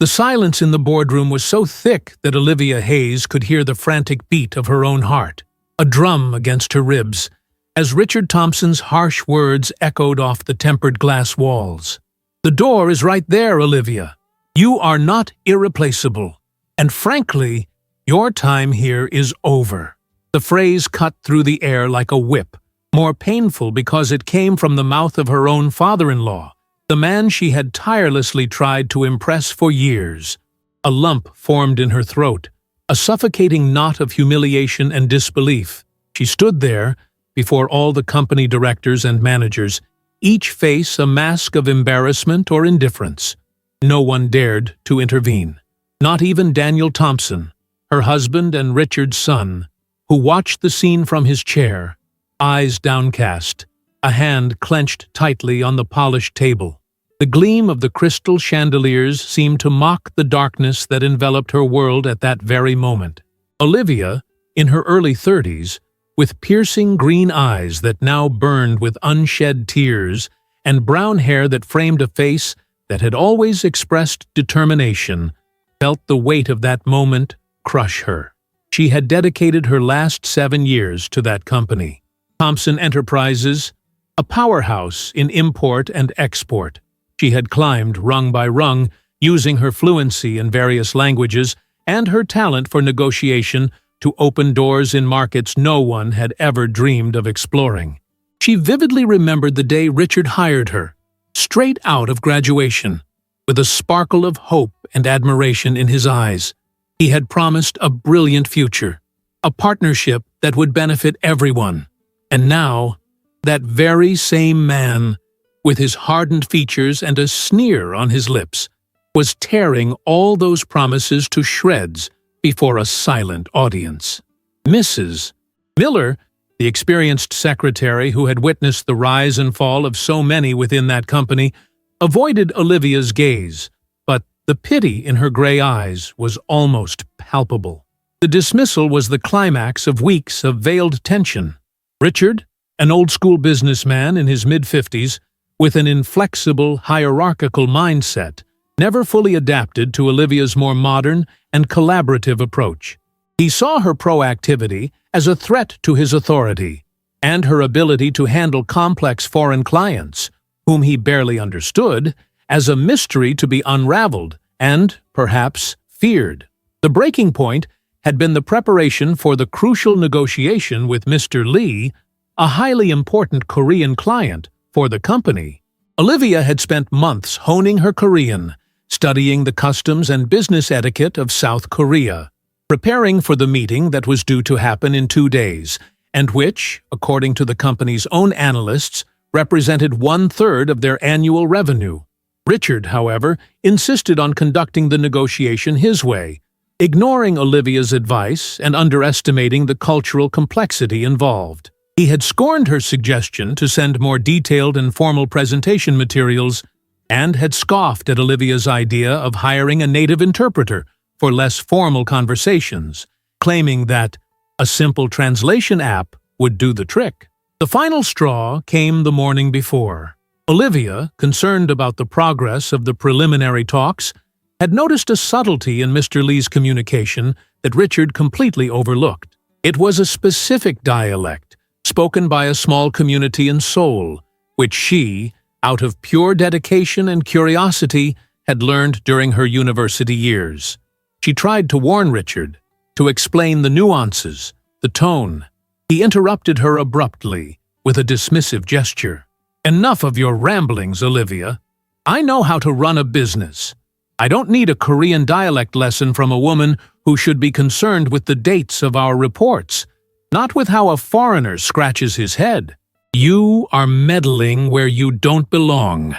The silence in the boardroom was so thick that Olivia Hayes could hear the frantic beat of her own heart, a drum against her ribs, as Richard Thompson's harsh words echoed off the tempered glass walls. "The door is right there, Olivia. You are not irreplaceable, and frankly, your time here is over." The phrase cut through the air like a whip, more painful because it came from the mouth of her own father-in-law, the man she had tirelessly tried to impress for years. A lump formed in her throat, a suffocating knot of humiliation and disbelief. She stood there, before all the company directors and managers, each face a mask of embarrassment or indifference. No one dared to intervene. Not even Daniel Thompson, her husband and Richard's son, who watched the scene from his chair, eyes downcast, a hand clenched tightly on the polished table. The gleam of the crystal chandeliers seemed to mock the darkness that enveloped her world at that very moment. Olivia, in her early 30s, with piercing green eyes that now burned with unshed tears and brown hair that framed a face that had always expressed determination, felt the weight of that moment crush her. She had dedicated her last 7 years to that company, Thompson Enterprises, a powerhouse in import and export. She had climbed rung by rung, using her fluency in various languages and her talent for negotiation to open doors in markets no one had ever dreamed of exploring. She vividly remembered the day Richard hired her, straight out of graduation, with a sparkle of hope and admiration in his eyes. He had promised a brilliant future, a partnership that would benefit everyone. And now, that very same man, with his hardened features and a sneer on his lips, was tearing all those promises to shreds before a silent audience. Mrs. Miller, the experienced secretary who had witnessed the rise and fall of so many within that company, avoided Olivia's gaze, but the pity in her gray eyes was almost palpable. The dismissal was the climax of weeks of veiled tension. Richard, an old-school businessman in his mid-50s, with an inflexible, hierarchical mindset, never fully adapted to Olivia's more modern and collaborative approach. He saw her proactivity as a threat to his authority, and her ability to handle complex foreign clients, whom he barely understood, as a mystery to be unraveled and, perhaps, feared. The breaking point had been the preparation for the crucial negotiation with Mr. Lee, a highly important Korean client for the company. Olivia had spent months honing her Korean, studying the customs and business etiquette of South Korea, preparing for the meeting that was due to happen in 2 days, and which, according to the company's own analysts, represented 1/3 of their annual revenue. Richard, however, insisted on conducting the negotiation his way, ignoring Olivia's advice and underestimating the cultural complexity involved. He had scorned her suggestion to send more detailed and formal presentation materials, and had scoffed at Olivia's idea of hiring a native interpreter for less formal conversations, claiming that a simple translation app would do the trick. The final straw came the morning before. Olivia, concerned about the progress of the preliminary talks, had noticed a subtlety in Mr. Lee's communication that Richard completely overlooked. It was a specific dialect, spoken by a small community in Seoul, which she, out of pure dedication and curiosity, had learned during her university years. She tried to warn Richard, to explain the nuances, the tone. He interrupted her abruptly, with a dismissive gesture. "Enough of your ramblings, Olivia. I know how to run a business. I don't need a Korean dialect lesson from a woman who should be concerned with the dates of our reports, not with how a foreigner scratches his head. You are meddling where you don't belong.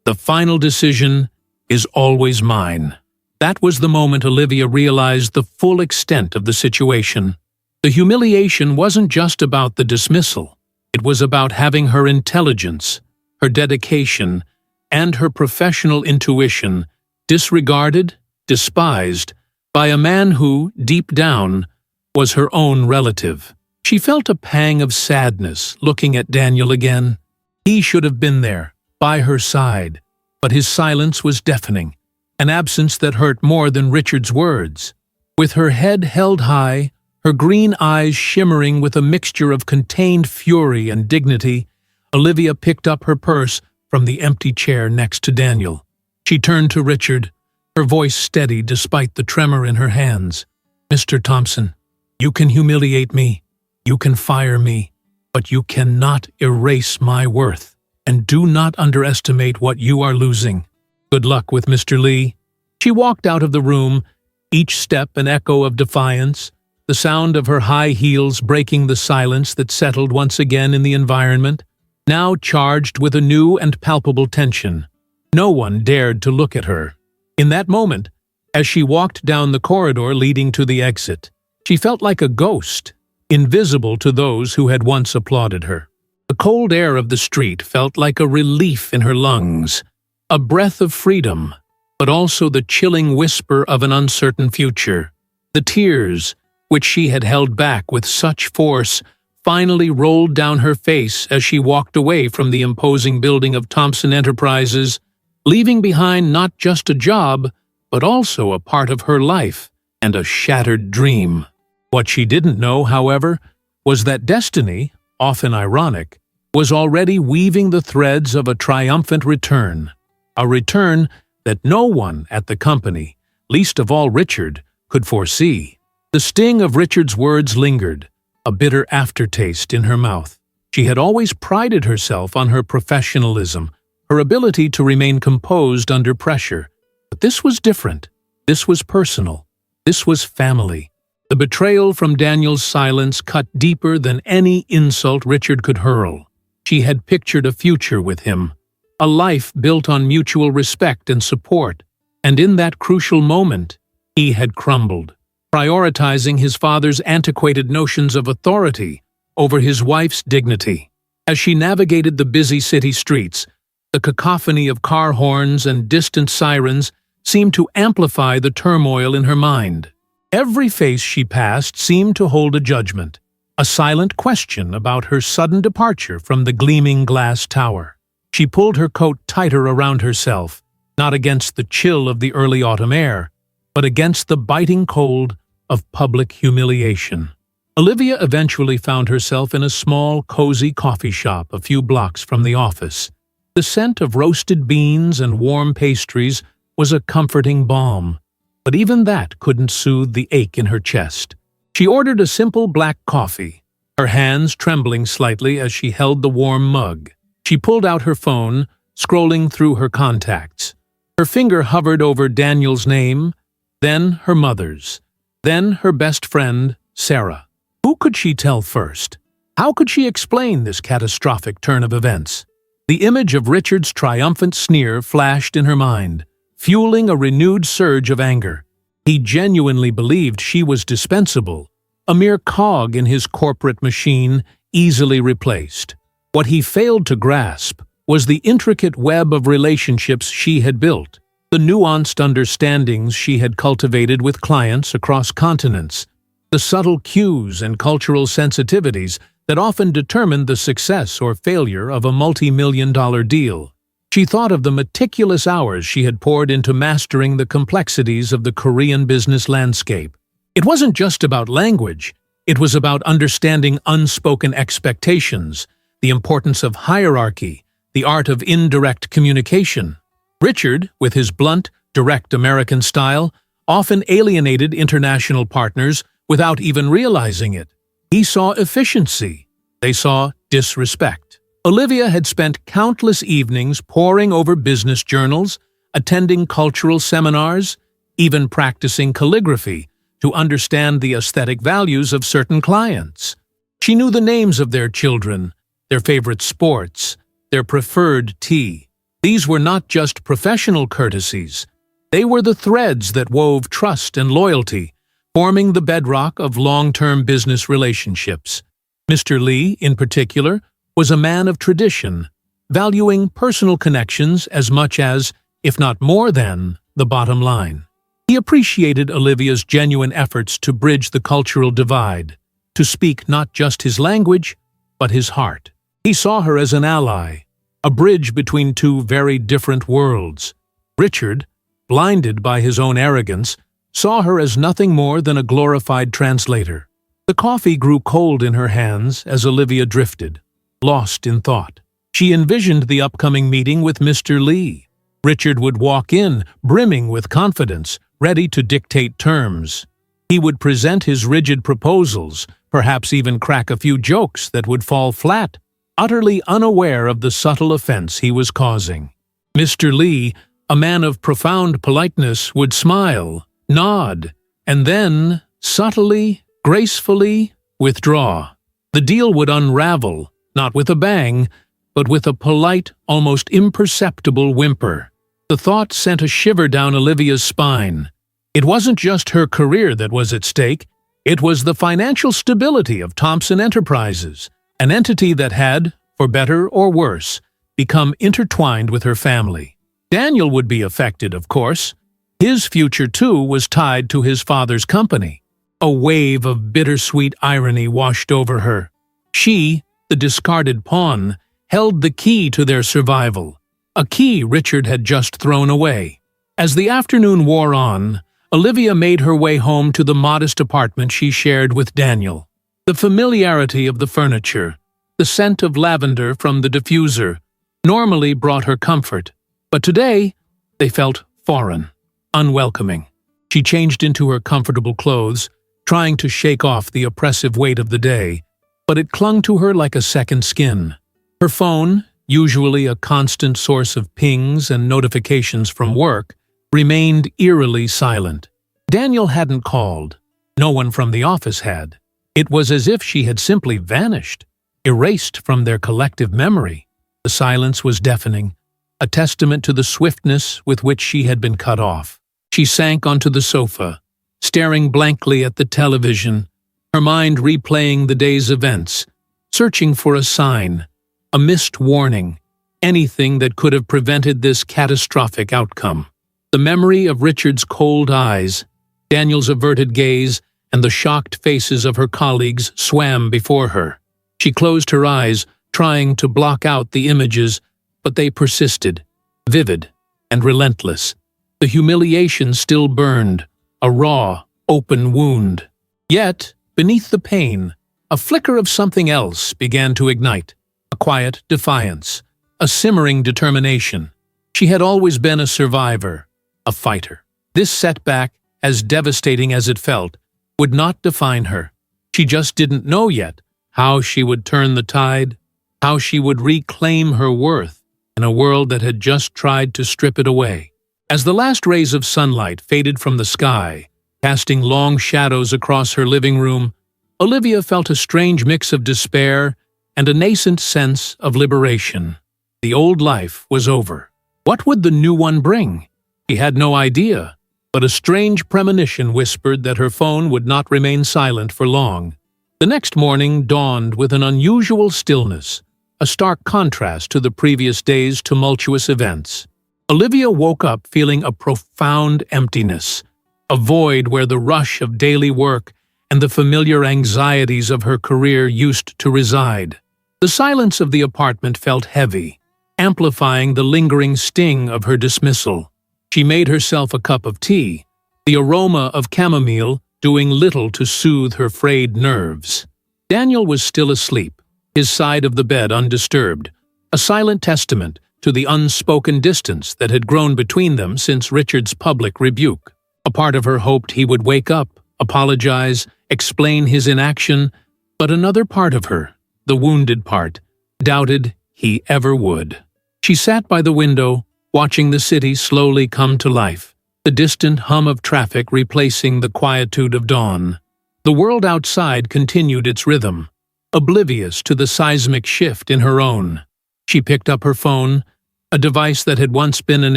The final decision is always mine." That was the moment Olivia realized the full extent of the situation. The humiliation wasn't just about the dismissal. It was about having her intelligence, her dedication, and her professional intuition disregarded, despised, by a man who, deep down, was her own relative. She felt a pang of sadness looking at Daniel again. He should have been there, by her side, but his silence was deafening. an absence that hurt more than Richard's words. With her head held high, her green eyes shimmering with a mixture of contained fury and dignity, Olivia picked up her purse from the empty chair next to Daniel. She turned to Richard, her voice steady despite the tremor in her hands. "Mr. Thompson, you can humiliate me, you can fire me, but you cannot erase my worth, and do not underestimate what you are losing. Good luck with Mr. Lee." She walked out of the room, each step an echo of defiance, the sound of her high heels breaking the silence that settled once again in the environment, now charged with a new and palpable tension. No one dared to look at her. In that moment, as she walked down the corridor leading to the exit, she felt like a ghost, invisible to those who had once applauded her. The cold air of the street felt like a relief in her lungs, a breath of freedom, but also the chilling whisper of an uncertain future. The tears, which she had held back with such force, finally rolled down her face as she walked away from the imposing building of Thompson Enterprises, leaving behind not just a job, but also a part of her life and a shattered dream. What she didn't know, however, was that destiny, often ironic, was already weaving the threads of a triumphant return, a return that no one at the company, least of all Richard, could foresee. The sting of Richard's words lingered, a bitter aftertaste in her mouth. She had always prided herself on her professionalism, her ability to remain composed under pressure. But this was different. This was personal. This was family. The betrayal from Daniel's silence cut deeper than any insult Richard could hurl. She had pictured a future with him, a life built on mutual respect and support, and in that crucial moment, he had crumbled, prioritizing his father's antiquated notions of authority over his wife's dignity. As she navigated the busy city streets, the cacophony of car horns and distant sirens seemed to amplify the turmoil in her mind. Every face she passed seemed to hold a judgment, a silent question about her sudden departure from the gleaming glass tower. She pulled her coat tighter around herself, not against the chill of the early autumn air, but against the biting cold of public humiliation. Olivia eventually found herself in a small, cozy coffee shop a few blocks from the office. The scent of roasted beans and warm pastries was a comforting balm, but even that couldn't soothe the ache in her chest. She ordered a simple black coffee, her hands trembling slightly as she held the warm mug. She pulled out her phone, scrolling through her contacts. Her finger hovered over Daniel's name, then her mother's, then her best friend, Sarah. Who could she tell first? How could she explain this catastrophic turn of events? The image of Richard's triumphant sneer flashed in her mind, fueling a renewed surge of anger. He genuinely believed she was dispensable, a mere cog in his corporate machine, easily replaced. What he failed to grasp was the intricate web of relationships she had built, the nuanced understandings she had cultivated with clients across continents, the subtle cues and cultural sensitivities that often determined the success or failure of a multi-million-dollar deal. She thought of the meticulous hours she had poured into mastering the complexities of the Korean business landscape. It wasn't just about language, it was about understanding unspoken expectations, the importance of hierarchy, the art of indirect communication. Richard, with his blunt, direct American style, often alienated international partners without even realizing it. He saw efficiency. They saw disrespect. Olivia had spent countless evenings poring over business journals, attending cultural seminars, even practicing calligraphy to understand the aesthetic values of certain clients. She knew the names of their children, their favorite sports, their preferred tea. These were not just professional courtesies. They were the threads that wove trust and loyalty, forming the bedrock of long-term business relationships. Mr. Lee, in particular, was a man of tradition, valuing personal connections as much as, if not more than, the bottom line. He appreciated Olivia's genuine efforts to bridge the cultural divide, to speak not just his language, but his heart. He saw her as an ally, a bridge between two very different worlds. Richard, blinded by his own arrogance, saw her as nothing more than a glorified translator. The coffee grew cold in her hands as Olivia drifted, lost in thought. She envisioned the upcoming meeting with Mr. Lee. Richard would walk in, brimming with confidence, ready to dictate terms. He would present his rigid proposals, perhaps even crack a few jokes that would fall flat, utterly unaware of the subtle offense he was causing. Mr. Lee, a man of profound politeness, would smile, nod, and then, subtly, gracefully, withdraw. The deal would unravel, not with a bang, but with a polite, almost imperceptible whimper. The thought sent a shiver down Olivia's spine. It wasn't just her career that was at stake, it was the financial stability of Thompson Enterprises, an entity that had, for better or worse, become intertwined with her family. Daniel would be affected, of course. His future, too, was tied to his father's company. A wave of bittersweet irony washed over her. She, the discarded pawn, held the key to their survival, a key Richard had just thrown away. As the afternoon wore on, Olivia made her way home to the modest apartment she shared with Daniel. The familiarity of the furniture, the scent of lavender from the diffuser, normally brought her comfort, but today they felt foreign, unwelcoming. She changed into her comfortable clothes, trying to shake off the oppressive weight of the day, but it clung to her like a second skin. Her phone, usually a constant source of pings and notifications from work, remained eerily silent. Daniel hadn't called. No one from the office had. It was as if she had simply vanished, erased from their collective memory. The silence was deafening, a testament to the swiftness with which she had been cut off. She sank onto the sofa, staring blankly at the television, her mind replaying the day's events, searching for a sign, a missed warning, anything that could have prevented this catastrophic outcome. The memory of Richard's cold eyes, Daniel's averted gaze, and the shocked faces of her colleagues swam before her. She closed her eyes, trying to block out the images, but they persisted, vivid and relentless. The humiliation still burned, a raw, open wound. Yet, beneath the pain, a flicker of something else began to ignite, a quiet defiance, a simmering determination. She had always been a survivor, a fighter. This setback, as devastating as it felt, would not define her. She just didn't know yet how she would turn the tide, how she would reclaim her worth in a world that had just tried to strip it away. As the last rays of sunlight faded from the sky, casting long shadows across her living room, Olivia felt a strange mix of despair and a nascent sense of liberation. The old life was over. What would the new one bring? She had no idea, but a strange premonition whispered that her phone would not remain silent for long. The next morning dawned with an unusual stillness, a stark contrast to the previous day's tumultuous events. Olivia woke up feeling a profound emptiness, a void where the rush of daily work and the familiar anxieties of her career used to reside. The silence of the apartment felt heavy, amplifying the lingering sting of her dismissal. She made herself a cup of tea, the aroma of chamomile doing little to soothe her frayed nerves. Daniel was still asleep, his side of the bed undisturbed, a silent testament to the unspoken distance that had grown between them since Richard's public rebuke. A part of her hoped he would wake up, apologize, explain his inaction, but another part of her, the wounded part, doubted he ever would. She sat by the window, watching the city slowly come to life, the distant hum of traffic replacing the quietude of dawn. The world outside continued its rhythm, oblivious to the seismic shift in her own. She picked up her phone, a device that had once been an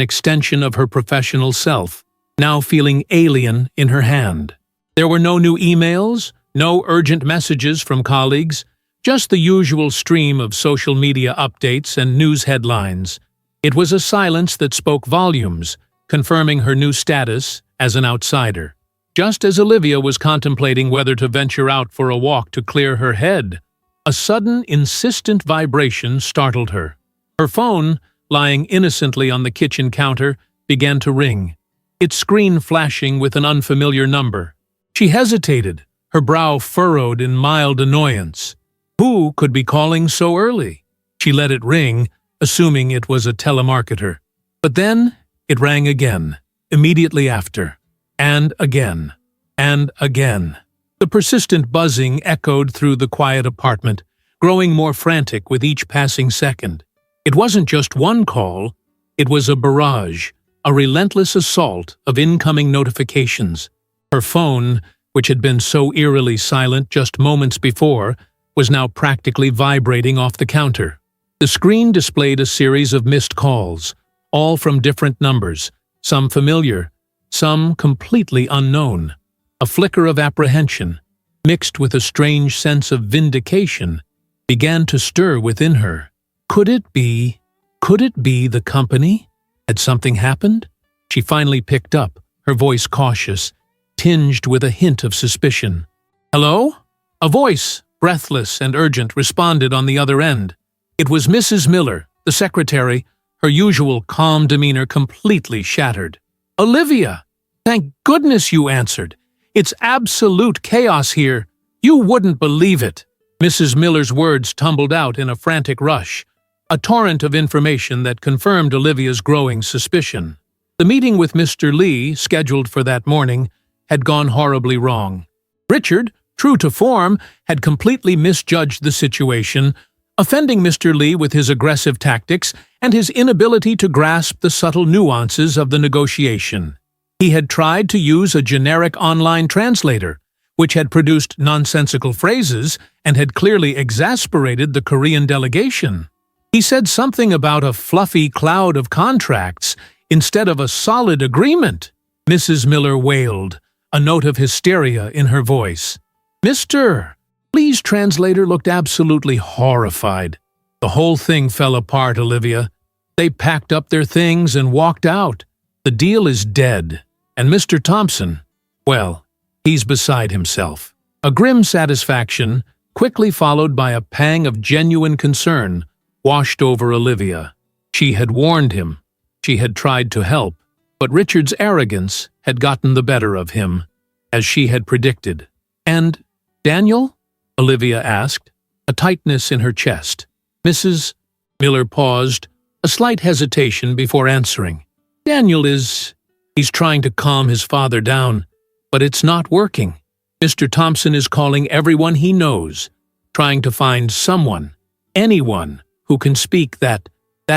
extension of her professional self, now feeling alien in her hand. There were no new emails, no urgent messages from colleagues, just the usual stream of social media updates and news headlines. It was a silence that spoke volumes, confirming her new status as an outsider. Just as Olivia was contemplating whether to venture out for a walk to clear her head, a sudden, insistent vibration startled her. Her phone, lying innocently on the kitchen counter, began to ring. its screen flashing with an unfamiliar number. She hesitated, her brow furrowed in mild annoyance. Who could be calling so early? She let it ring, assuming it was a telemarketer. But then it rang again, immediately after, and again, and again. The persistent buzzing echoed through the quiet apartment, growing more frantic with each passing second. It wasn't just one call, it was a barrage, a relentless assault of incoming notifications. Her phone, which had been so eerily silent just moments before, was now practically vibrating off the counter. The screen displayed a series of missed calls, all from different numbers, some familiar, some completely unknown. A flicker of apprehension, mixed with a strange sense of vindication, began to stir within her. Could it be the company? Had something happened? She finally picked up, her voice cautious, tinged with a hint of suspicion. "Hello?" A voice, breathless and urgent, responded on the other end. It was Mrs. Miller, the secretary, her usual calm demeanor completely shattered. "Olivia! Thank goodness you answered. It's absolute chaos here. You wouldn't believe it." Mrs. Miller's words tumbled out in a frantic rush, a torrent of information that confirmed Olivia's growing suspicion. The meeting with Mr. Lee, scheduled for that morning, had gone horribly wrong. Richard, true to form, had completely misjudged the situation, offending Mr. Lee with his aggressive tactics and his inability to grasp the subtle nuances of the negotiation. He had tried to use a generic online translator, which had produced nonsensical phrases and had clearly exasperated the Korean delegation. He said something about a fluffy cloud of contracts instead of a solid agreement. Mrs. Miller wailed, a note of hysteria in her voice. Mr. Lee's translator looked absolutely horrified. The whole thing fell apart, Olivia. They packed up their things and walked out. The deal is dead. And Mr. Thompson, well, he's beside himself. A grim satisfaction, quickly followed by a pang of genuine concern, washed over Olivia. She had warned him. She had tried to help. But Richard's arrogance had gotten the better of him, as she had predicted. And Daniel? Olivia asked, a tightness in her chest. Mrs. Miller paused, a slight hesitation before answering. Daniel he's trying to calm his father down, but it's not working. Mr. Thompson is calling everyone he knows, trying to find someone, anyone, who can speak that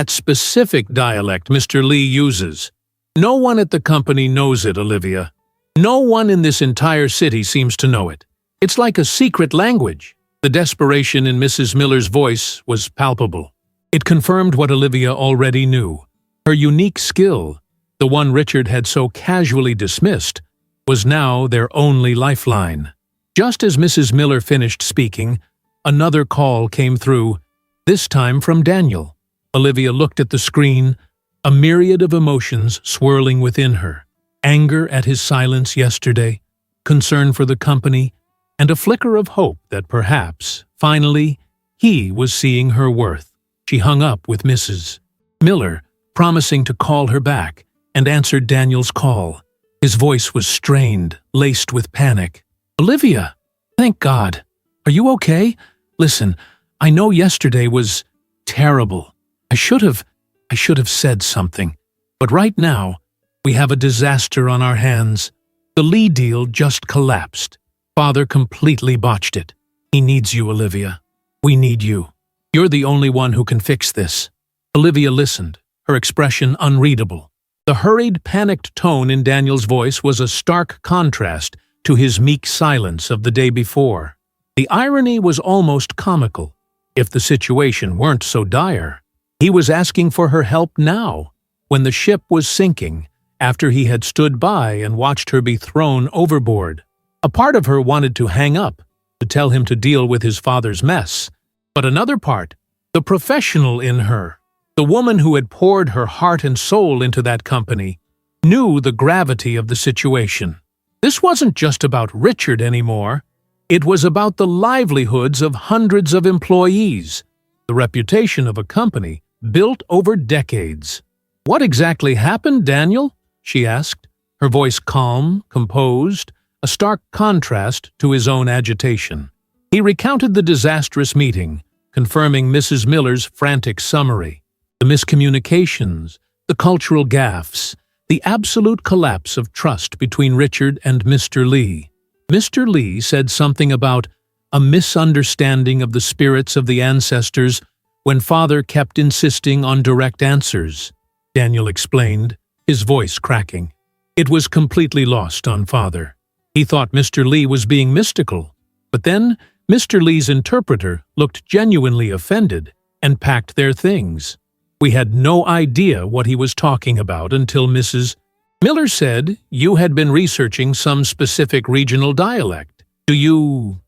specific dialect Mr. Lee uses. No one at the company knows it, Olivia. No one in this entire city seems to know it. It's like a secret language. The desperation in Mrs. Miller's voice was palpable. It confirmed what Olivia already knew. Her unique skill, the one Richard had so casually dismissed, was now their only lifeline. Just as Mrs. Miller finished speaking, another call came through, this time from Daniel. Olivia looked at the screen, a myriad of emotions swirling within her. Anger at his silence yesterday, concern for the company, and a flicker of hope that perhaps, finally, he was seeing her worth. She hung up with Mrs. Miller, promising to call her back, and answered Daniel's call. His voice was strained, laced with panic. Olivia, thank God. Are you okay? Listen, I know yesterday was terrible. I should have said something. But right now, we have a disaster on our hands. The Lee deal just collapsed. Father completely botched it. He needs you, Olivia. We need you. You're the only one who can fix this. Olivia listened, her expression unreadable. The hurried, panicked tone in Daniel's voice was a stark contrast to his meek silence of the day before. The irony was almost comical, if the situation weren't so dire. He was asking for her help now, when the ship was sinking, after he had stood by and watched her be thrown overboard. A part of her wanted to hang up, to tell him to deal with his father's mess. But another part, the professional in her, the woman who had poured her heart and soul into that company, knew the gravity of the situation. This wasn't just about Richard anymore. It was about the livelihoods of hundreds of employees, the reputation of a company built over decades. What exactly happened, Daniel? She asked, her voice calm, composed, a stark contrast to his own agitation. He recounted the disastrous meeting, confirming Mrs. Miller's frantic summary. The miscommunications, the cultural gaffes, the absolute collapse of trust between Richard and Mr. Lee. Mr. Lee said something about a misunderstanding of the spirits of the ancestors when Father kept insisting on direct answers, Daniel explained, his voice cracking. It was completely lost on Father. He thought Mr. Lee was being mystical, but then Mr. Lee's interpreter looked genuinely offended and packed their things. We had no idea what he was talking about until Mrs. Miller said you had been researching some specific regional dialect. Do you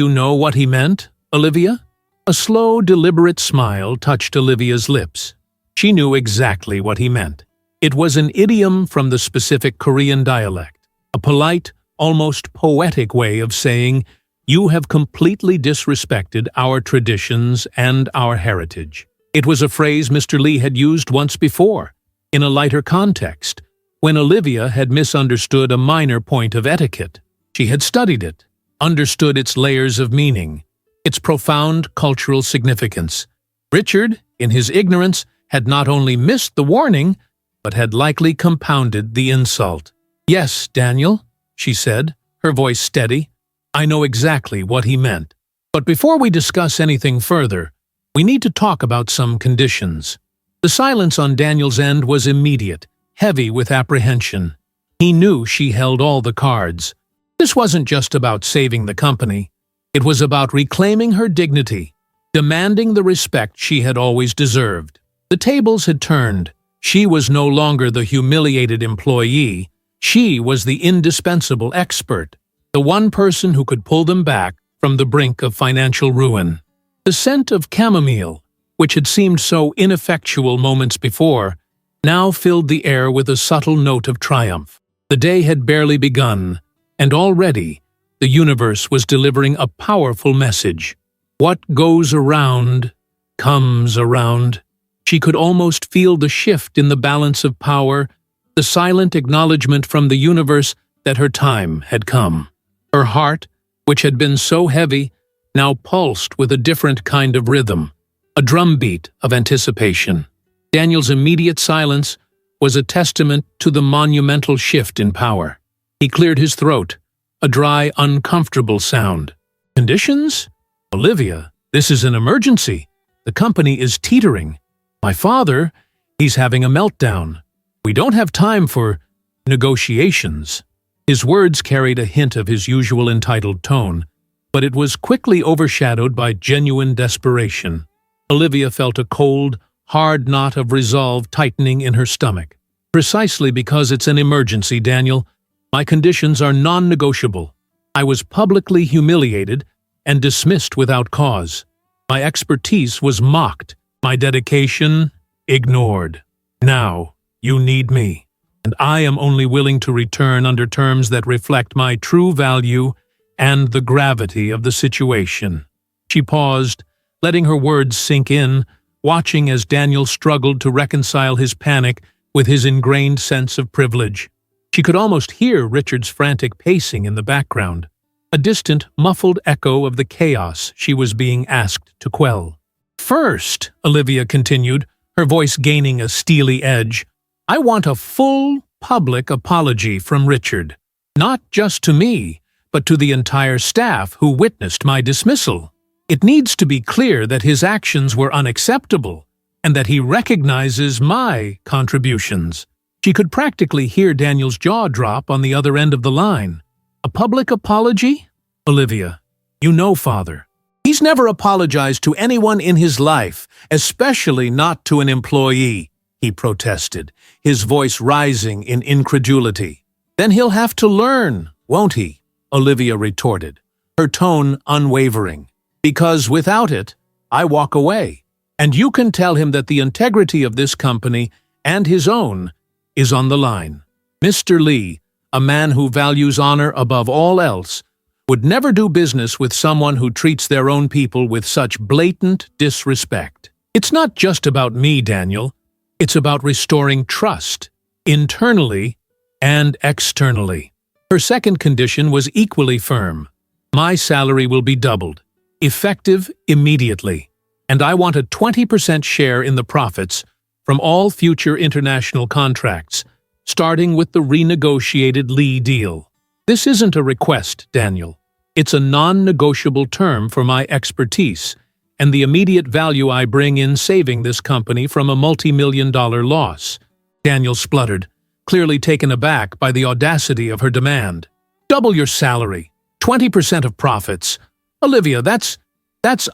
know what he meant, Olivia? A slow, deliberate smile touched Olivia's lips. She knew exactly what he meant. It was an idiom from the specific Korean dialect, a polite, almost poetic way of saying, "You have completely disrespected our traditions and our heritage." It was a phrase Mr. Lee had used once before, in a lighter context, when Olivia had misunderstood a minor point of etiquette. She had studied it, understood its layers of meaning, its profound cultural significance. Richard, in his ignorance, had not only missed the warning, but had likely compounded the insult. "Yes, Daniel," she said, her voice steady. "I know exactly what he meant. But before we discuss anything further, we need to talk about some conditions." The silence on Daniel's end was immediate, heavy with apprehension. He knew she held all the cards. This wasn't just about saving the company. It was about reclaiming her dignity, demanding the respect she had always deserved. The tables had turned. She was no longer the humiliated employee. She was the indispensable expert, the one person who could pull them back from the brink of financial ruin. The scent of chamomile, which had seemed so ineffectual moments before, now filled the air with a subtle note of triumph. The day had barely begun, and already the universe was delivering a powerful message. What goes around, comes around. She could almost feel the shift in the balance of power, the silent acknowledgement from the universe that her time had come. Her heart, which had been so heavy, now pulsed with a different kind of rhythm, a drumbeat of anticipation. Daniel's immediate silence was a testament to the monumental shift in power. He cleared his throat, a dry, uncomfortable sound. "Conditions? Olivia, this is an emergency. The company is teetering. My father, he's having a meltdown. We don't have time for negotiations." His words carried a hint of his usual entitled tone, but it was quickly overshadowed by genuine desperation. Olivia felt a cold, hard knot of resolve tightening in her stomach. "Precisely because it's an emergency, Daniel. My conditions are non-negotiable. I was publicly humiliated and dismissed without cause. My expertise was mocked, my dedication ignored. Now, you need me, and I am only willing to return under terms that reflect my true value and the gravity of the situation." She paused, letting her words sink in, watching as Daniel struggled to reconcile his panic with his ingrained sense of privilege. She could almost hear Richard's frantic pacing in the background, a distant, muffled echo of the chaos she was being asked to quell. "First," Olivia continued, her voice gaining a steely edge, "I want a full, public apology from Richard. Not just to me, but to the entire staff who witnessed my dismissal. It needs to be clear that his actions were unacceptable and that he recognizes my contributions." She could practically hear Daniel's jaw drop on the other end of the line. "A public apology? Olivia, you know Father. He's never apologized to anyone in his life, especially not to an employee," he protested, his voice rising in incredulity. "Then he'll have to learn, won't he?" Olivia retorted, her tone unwavering. "Because without it, I walk away. And you can tell him that the integrity of this company and his own is on the line. Mr. Lee, a man who values honor above all else, would never do business with someone who treats their own people with such blatant disrespect. It's not just about me, Daniel. It's about restoring trust, internally and externally. Her second condition was equally firm. My salary will be doubled, effective immediately, and I want a 20% share in the profits from all future international contracts, starting with the renegotiated Lee deal. This isn't a request, Daniel. It's a non-negotiable term for my expertise and the immediate value I bring in saving this company from a multi-million-dollar loss. Daniel spluttered, clearly taken aback by the audacity of her demand. Double your salary, 20% of profits. Olivia, that's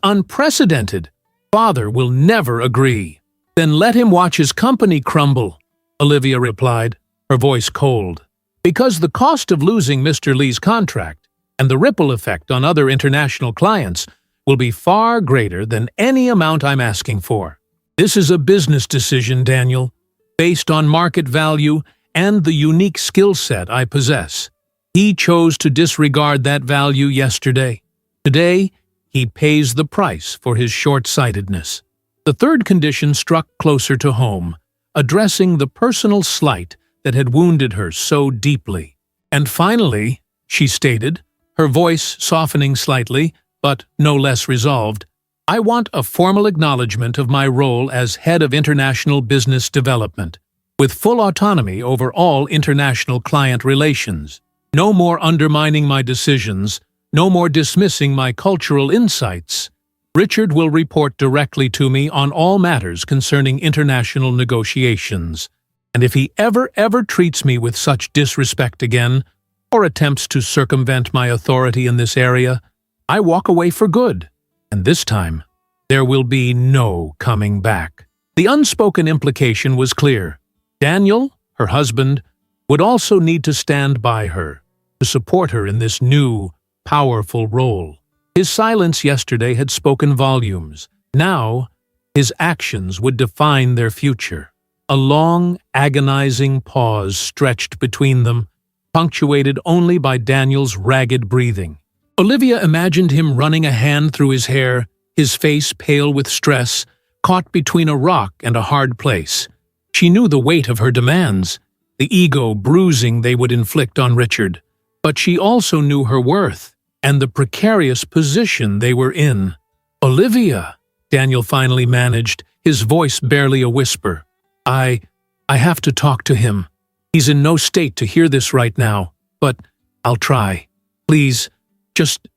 unprecedented. Father will never agree. Then let him watch his company crumble, Olivia replied, her voice cold. Because the cost of losing Mr. Lee's contract and the ripple effect on other international clients will be far greater than any amount I'm asking for. This is a business decision, Daniel, based on market value and the unique skill set I possess. He chose to disregard that value yesterday. Today, he pays the price for his short-sightedness. The third condition struck closer to home, addressing the personal slight that had wounded her so deeply. And finally, she stated, her voice softening slightly, but no less resolved, I want a formal acknowledgement of my role as head of international business development, with full autonomy over all international client relations. No more undermining my decisions, no more dismissing my cultural insights. Richard will report directly to me on all matters concerning international negotiations, and if he ever treats me with such disrespect again, or attempts to circumvent my authority in this area, I walk away for good, and this time, there will be no coming back. The unspoken implication was clear. Daniel, her husband, would also need to stand by her, to support her in this new, powerful role. His silence yesterday had spoken volumes. Now, his actions would define their future. A long, agonizing pause stretched between them, punctuated only by Daniel's ragged breathing. Olivia imagined him running a hand through his hair, his face pale with stress, caught between a rock and a hard place. She knew the weight of her demands, the ego bruising they would inflict on Richard, but she also knew her worth and the precarious position they were in. Olivia, Daniel finally managed, his voice barely a whisper. I have to talk to him. He's in no state to hear this right now, but I'll try. Please, just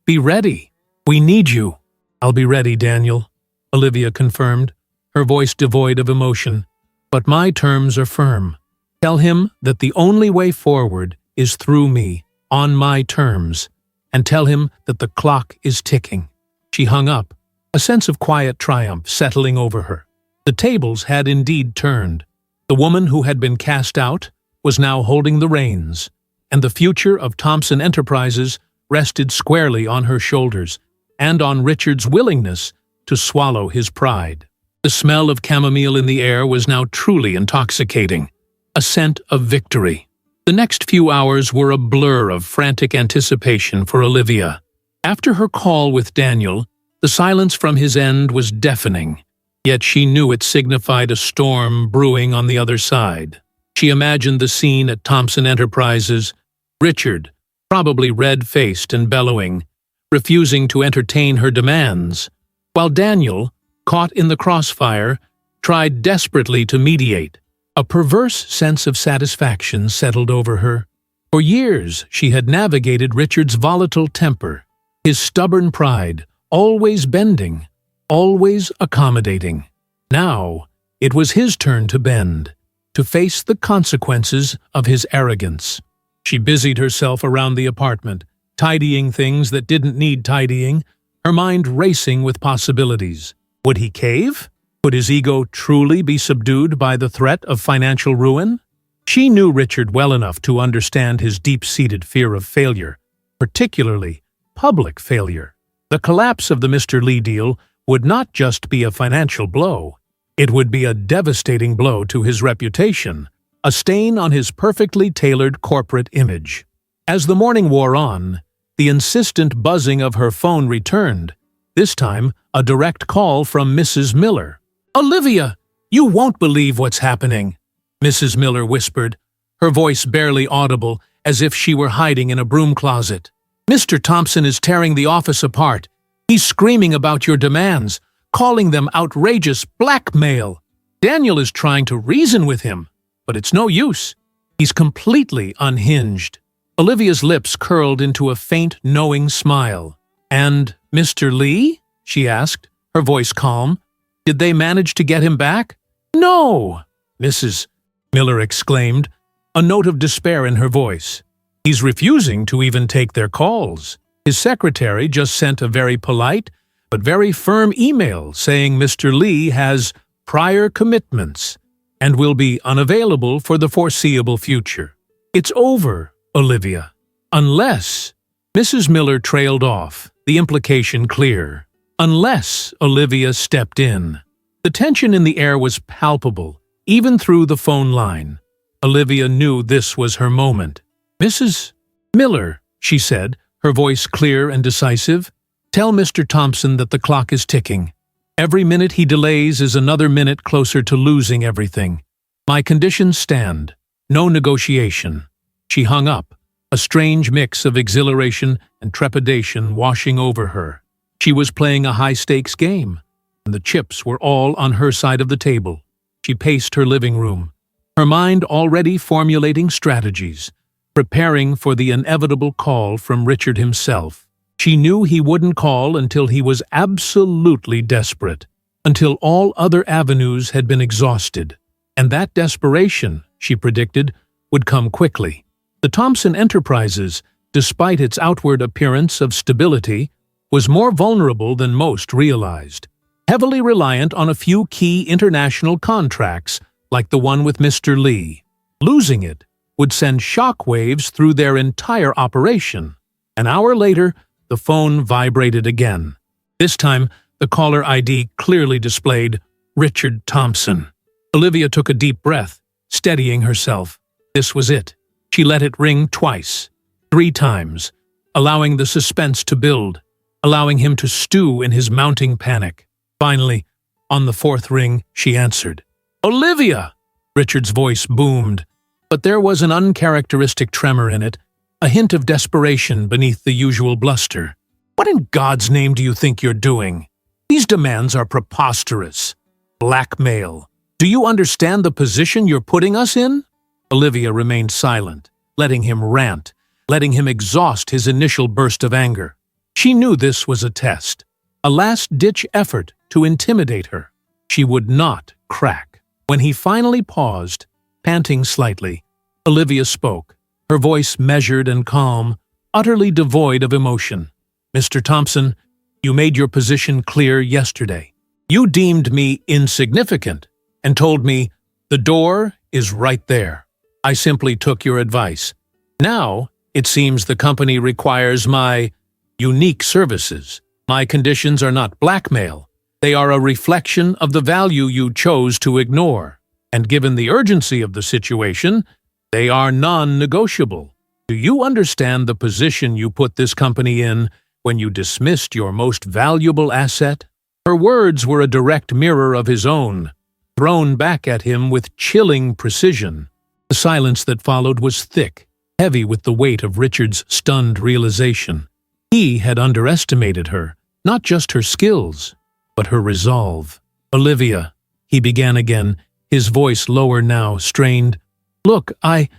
be ready. We need you. I'll be ready, Daniel, Olivia confirmed, her voice devoid of emotion. But my terms are firm. Tell him that the only way forward is through me, on my terms, and tell him that the clock is ticking. She hung up, a sense of quiet triumph settling over her. The tables had indeed turned. The woman who had been cast out was now holding the reins, and the future of Thompson Enterprises rested squarely on her shoulders and on Richard's willingness to swallow his pride. The smell of chamomile in the air was now truly intoxicating, a scent of victory. The next few hours were a blur of frantic anticipation for Olivia. After her call with Daniel, the silence from his end was deafening, yet she knew it signified a storm brewing on the other side. She imagined the scene at Thompson Enterprises, Richard, probably red-faced and bellowing, refusing to entertain her demands, while Daniel, caught in the crossfire, tried desperately to mediate. A perverse sense of satisfaction settled over her. For years she had navigated Richard's volatile temper, his stubborn pride, always bending, always accommodating. Now it was his turn to bend, to face the consequences of his arrogance. She busied herself around the apartment, tidying things that didn't need tidying, her mind racing with possibilities. Would he cave? Would his ego truly be subdued by the threat of financial ruin? She knew Richard well enough to understand his deep-seated fear of failure, particularly public failure. The collapse of the Mr. Lee deal would not just be a financial blow. It would be a devastating blow to his reputation, a stain on his perfectly tailored corporate image. As the morning wore on, the insistent buzzing of her phone returned, this time a direct call from Mrs. Miller. "Olivia, you won't believe what's happening," Mrs. Miller whispered, her voice barely audible, as if she were hiding in a broom closet. "Mr. Thompson is tearing the office apart. He's screaming about your demands, calling them outrageous blackmail. Daniel is trying to reason with him, but it's no use. He's completely unhinged." Olivia's lips curled into a faint, knowing smile. "And Mr. Lee?" she asked, her voice calm. "Did they manage to get him back?" "No!" Mrs. Miller exclaimed, a note of despair in her voice. "He's refusing to even take their calls. His secretary just sent a very polite but very firm email saying Mr. Lee has prior commitments and will be unavailable for the foreseeable future. It's over, Olivia. Unless—" Mrs. Miller trailed off, the implication clear. Unless Olivia stepped in. The tension in the air was palpable, even through the phone line. Olivia knew this was her moment. "Mrs. Miller," she said, her voice clear and decisive, "tell Mr. Thompson that the clock is ticking. Every minute he delays is another minute closer to losing everything. My conditions stand. No negotiation." She hung up, a strange mix of exhilaration and trepidation washing over her. She was playing a high-stakes game, and the chips were all on her side of the table. She paced her living room, her mind already formulating strategies, preparing for the inevitable call from Richard himself. She knew he wouldn't call until he was absolutely desperate, until all other avenues had been exhausted. And that desperation, she predicted, would come quickly. The Thompson Enterprises, despite its outward appearance of stability, was more vulnerable than most realized, heavily reliant on a few key international contracts like the one with Mr. Lee. Losing it would send shockwaves through their entire operation. An hour later, the phone vibrated again. This time, the caller ID clearly displayed Richard Thompson. Olivia took a deep breath, steadying herself. This was it. She let it ring twice, 3 times, allowing the suspense to build, allowing him to stew in his mounting panic. Finally, on the 4th ring, she answered. "Olivia!" Richard's voice boomed, but there was an uncharacteristic tremor in it, a hint of desperation beneath the usual bluster. "What in God's name do you think you're doing? These demands are preposterous. Blackmail. Do you understand the position you're putting us in?" Olivia remained silent, letting him rant, letting him exhaust his initial burst of anger. She knew this was a test, a last-ditch effort to intimidate her. She would not crack. When he finally paused, panting slightly, Olivia spoke, her voice measured and calm, utterly devoid of emotion. "Mr. Thompson, you made your position clear yesterday. You deemed me insignificant and told me, the door is right there. I simply took your advice. Now, it seems the company requires my unique services. My conditions are not blackmail. They are a reflection of the value you chose to ignore. And given the urgency of the situation, they are non-negotiable. Do you understand the position you put this company in when you dismissed your most valuable asset?" Her words were a direct mirror of his own, thrown back at him with chilling precision. The silence that followed was thick, heavy with the weight of Richard's stunned realization. He had underestimated her, not just her skills, but her resolve. "Olivia," he began again, his voice lower now, strained. "Look, I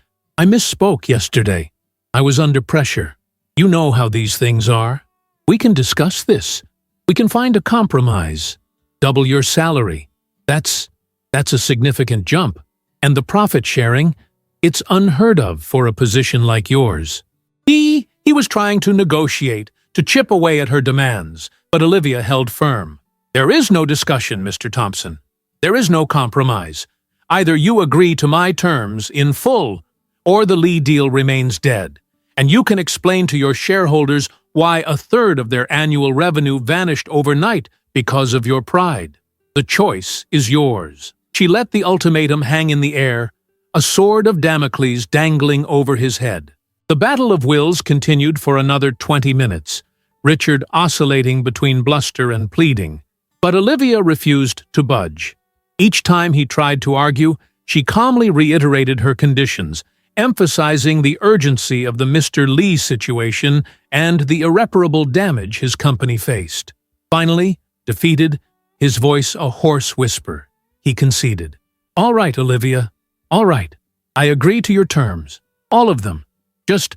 misspoke yesterday. I was under pressure. You know how these things are. We can discuss this. We can find a compromise. Double your salary. That's a significant jump. And the profit sharing, it's unheard of for a position like yours." He was trying to negotiate, to chip away at her demands, but Olivia held firm. "There is no discussion, Mr. Thompson. There is no compromise. Either you agree to my terms in full, or the Lee deal remains dead, and you can explain to your shareholders why 1/3 of their annual revenue vanished overnight because of your pride. The choice is yours." She let the ultimatum hang in the air, a sword of Damocles dangling over his head. The battle of wills continued for another 20 minutes, Richard oscillating between bluster and pleading. But Olivia refused to budge. Each time he tried to argue, she calmly reiterated her conditions, emphasizing the urgency of the Mr. Lee situation and the irreparable damage his company faced. Finally, defeated, his voice a hoarse whisper, he conceded. "All right, Olivia. All right. I agree to your terms. All of them. Just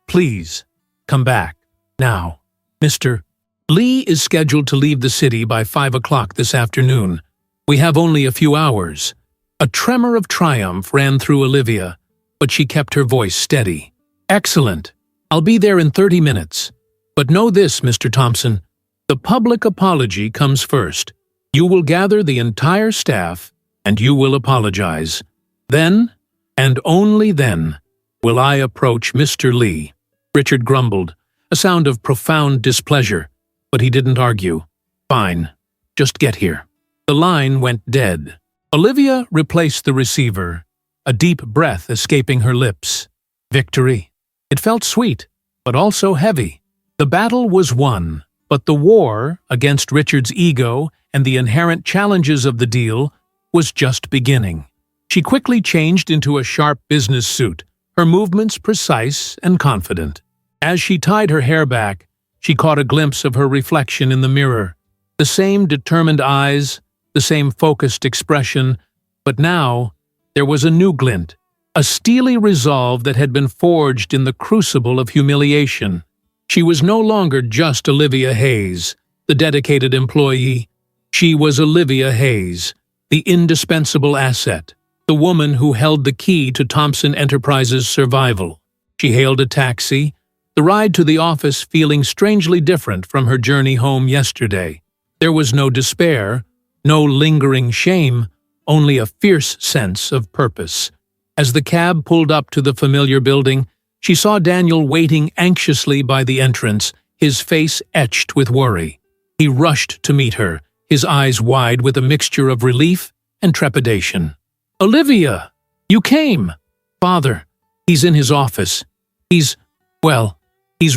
please, come back. Now. Mr. Lee is scheduled to leave the city by 5 o'clock this afternoon. We have only a few hours." A tremor of triumph ran through Olivia, but she kept her voice steady. "Excellent. I'll be there in 30 minutes. But know this, Mr. Thompson. The public apology comes first. You will gather the entire staff, and you will apologize. Then, and only then, will I approach Mr. Lee." Richard grumbled, a sound of profound displeasure, but he didn't argue. "Fine. Just get here." The line went dead. Olivia replaced the receiver, a deep breath escaping her lips. Victory. It felt sweet, but also heavy. The battle was won, but the war against Richard's ego and the inherent challenges of the deal was just beginning. She quickly changed into a sharp business suit, her movements precise and confident. As she tied her hair back, she caught a glimpse of her reflection in the mirror. The same determined eyes, the same focused expression, but now there was a new glint, a steely resolve that had been forged in the crucible of humiliation. She was no longer just Olivia Hayes, the dedicated employee. She was Olivia Hayes, the indispensable asset, the woman who held the key to Thompson Enterprises' survival. She hailed a taxi, the ride to the office feeling strangely different from her journey home yesterday. There was no despair, no lingering shame, only a fierce sense of purpose. As the cab pulled up to the familiar building, she saw Daniel waiting anxiously by the entrance, his face etched with worry. He rushed to meet her, his eyes wide with a mixture of relief and trepidation. "Olivia! You came!" "Father, he's in his office. He's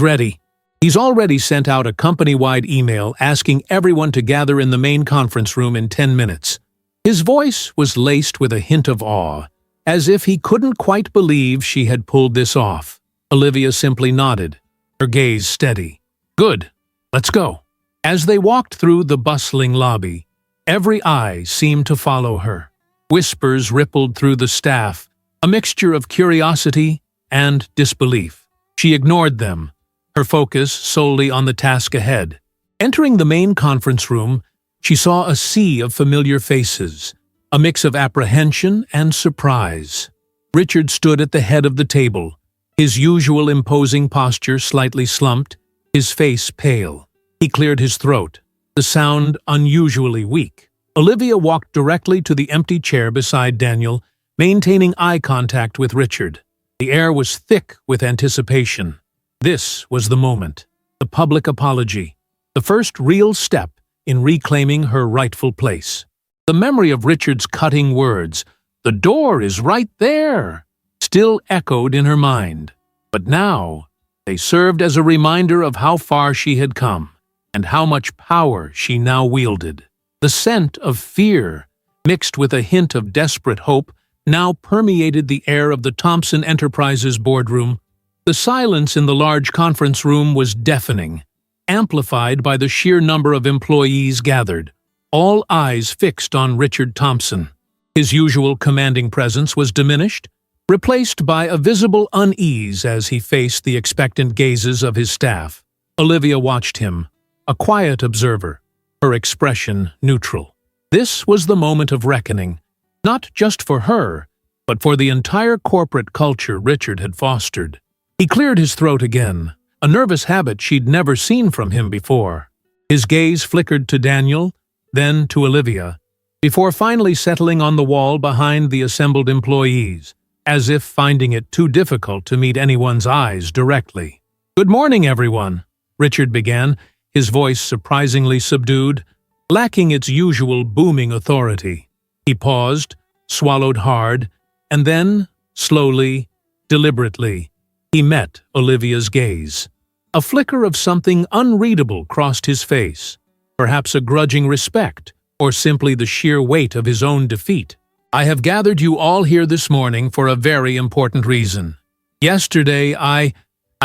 ready. He's already sent out a company-wide email asking everyone to gather in the main conference room in 10 minutes. His voice was laced with a hint of awe, as if he couldn't quite believe she had pulled this off. Olivia simply nodded, her gaze steady. "Good. Let's go." As they walked through the bustling lobby, every eye seemed to follow her. Whispers rippled through the staff, a mixture of curiosity and disbelief. She ignored them, her focus solely on the task ahead. Entering the main conference room, she saw a sea of familiar faces, a mix of apprehension and surprise. Richard stood at the head of the table, his usual imposing posture slightly slumped, his face pale. He cleared his throat, the sound unusually weak. Olivia walked directly to the empty chair beside Daniel, maintaining eye contact with Richard. The air was thick with anticipation. This was the moment, the public apology, the first real step in reclaiming her rightful place. The memory of Richard's cutting words, "The door is right there," still echoed in her mind. But now, they served as a reminder of how far she had come, and how much power she now wielded. The scent of fear, mixed with a hint of desperate hope, now permeated the air of the Thompson Enterprises boardroom. The silence in the large conference room was deafening, amplified by the sheer number of employees gathered, all eyes fixed on Richard Thompson. His usual commanding presence was diminished, replaced by a visible unease as he faced the expectant gazes of his staff. Olivia watched him, a quiet observer, her expression neutral. This was the moment of reckoning, not just for her, but for the entire corporate culture Richard had fostered. He cleared his throat again, a nervous habit she'd never seen from him before. His gaze flickered to Daniel, then to Olivia, before finally settling on the wall behind the assembled employees, as if finding it too difficult to meet anyone's eyes directly. "Good morning, everyone," Richard began, his voice surprisingly subdued, lacking its usual booming authority. He paused, swallowed hard, and then, slowly, deliberately, he met Olivia's gaze. A flicker of something unreadable crossed his face, perhaps a grudging respect, or simply the sheer weight of his own defeat. I have gathered you all here this morning for a very important reason. Yesterday, I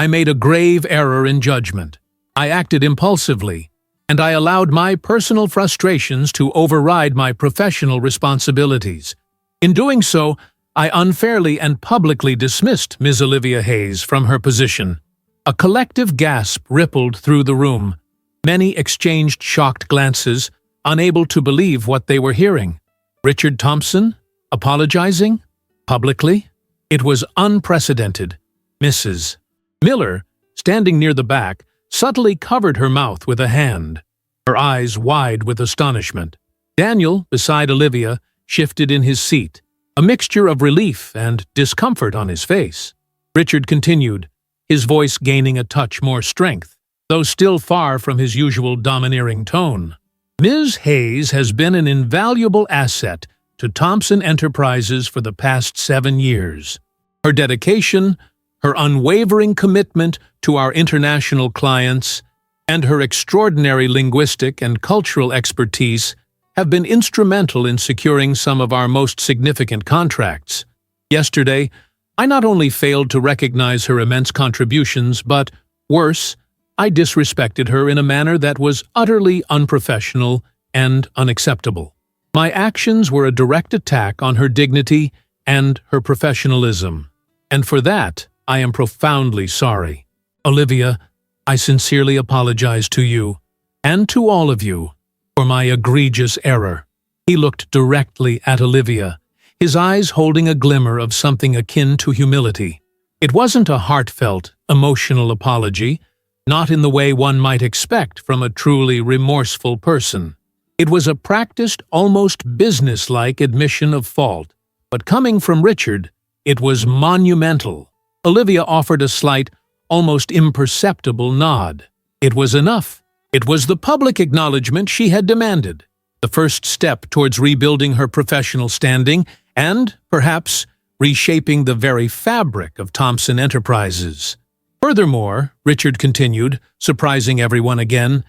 made a grave error in judgment. I acted impulsively, and I allowed my personal frustrations to override my professional responsibilities. In doing so, I unfairly and publicly dismissed Ms. Olivia Hayes from her position. A collective gasp rippled through the room. Many exchanged shocked glances, unable to believe what they were hearing. Richard Thompson? Apologizing? Publicly? It was unprecedented. Mrs. Miller, standing near the back, subtly covered her mouth with a hand, her eyes wide with astonishment. Daniel, beside Olivia, shifted in his seat, a mixture of relief and discomfort on his face. Richard continued, his voice gaining a touch more strength, though still far from his usual domineering tone. Ms. Hayes has been an invaluable asset to Thompson Enterprises for the past 7 years. Her dedication, her unwavering commitment to our international clients, and her extraordinary linguistic and cultural expertise have been instrumental in securing some of our most significant contracts. Yesterday, I not only failed to recognize her immense contributions, but, worse, I disrespected her in a manner that was utterly unprofessional and unacceptable. My actions were a direct attack on her dignity and her professionalism, and for that, I am profoundly sorry. Olivia, I sincerely apologize to you, and to all of you, for my egregious error. He looked directly at Olivia, his eyes holding a glimmer of something akin to humility. It wasn't a heartfelt, emotional apology, not in the way one might expect from a truly remorseful person. It was a practiced, almost businesslike admission of fault, but coming from Richard, it was monumental. Olivia offered a slight, almost imperceptible nod. It was enough. It was the public acknowledgement she had demanded, the first step towards rebuilding her professional standing and, perhaps, reshaping the very fabric of Thompson Enterprises. Furthermore, Richard continued, surprising everyone again,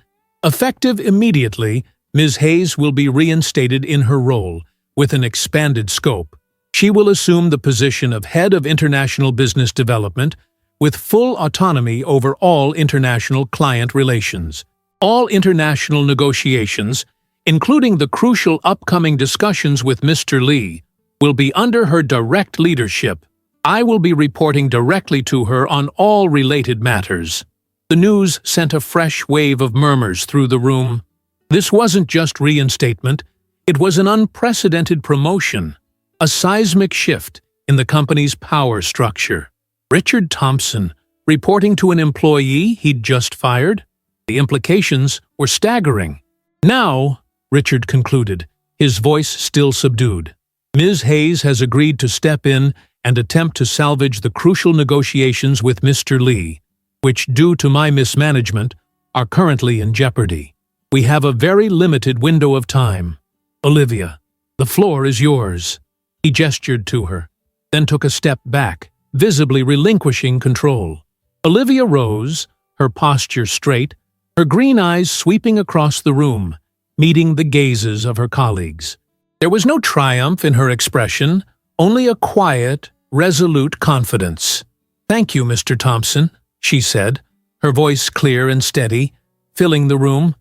effective immediately, Ms. Hayes will be reinstated in her role, with an expanded scope. She will assume the position of Head of International Business Development, with full autonomy over all international client relations. All international negotiations, including the crucial upcoming discussions with Mr. Lee, will be under her direct leadership. I will be reporting directly to her on all related matters. The news sent a fresh wave of murmurs through the room. This wasn't just reinstatement, it was an unprecedented promotion, a seismic shift in the company's power structure. Richard Thompson, reporting to an employee he'd just fired? The implications were staggering. Now, Richard concluded, his voice still subdued, Ms. Hayes has agreed to step in and attempt to salvage the crucial negotiations with Mr. Lee, which, due to my mismanagement, are currently in jeopardy. We have a very limited window of time. Olivia, the floor is yours. He gestured to her, then took a step back, visibly relinquishing control. Olivia rose, her posture straight, her green eyes sweeping across the room, meeting the gazes of her colleagues. There was no triumph in her expression, only a quiet, resolute confidence. "Thank you, Mr. Thompson," she said, her voice clear and steady, filling the room.